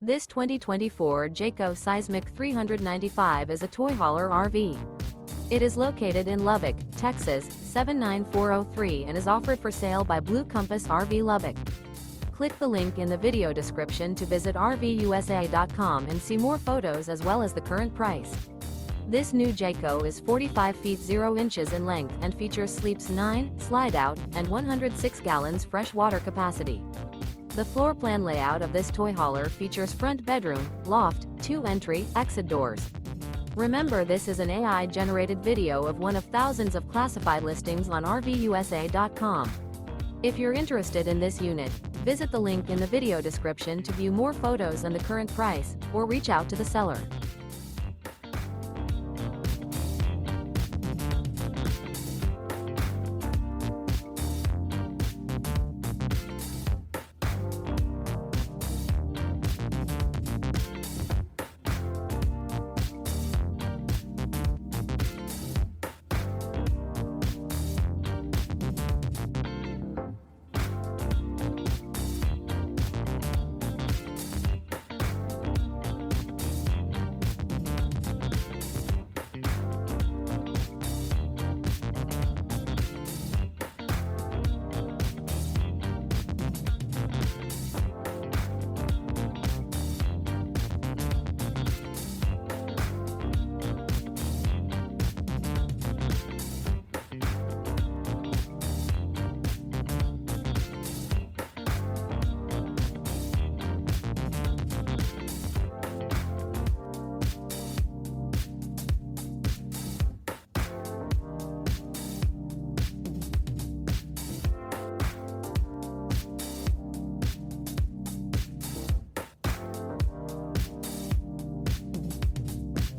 This 2024 Jayco Seismic 395 is a toy hauler RV. It is located in Lubbock, Texas, 79403 and is offered for sale by Blue Compass RV Lubbock. Click the link in the video description to visit RVUSA.com and see more photos as well as the current price. This new Jayco is 45 feet 0 inches in length and features sleeps 9, Slideout, and 106 gallons fresh water capacity. The floor plan layout of this toy hauler features front bedroom, loft, 2 entry, exit doors. Remember, this is an AI-generated video of one of thousands of classified listings on RVUSA.com. If you're interested in this unit, visit the link in the video description to view more photos and the current price, or reach out to the seller.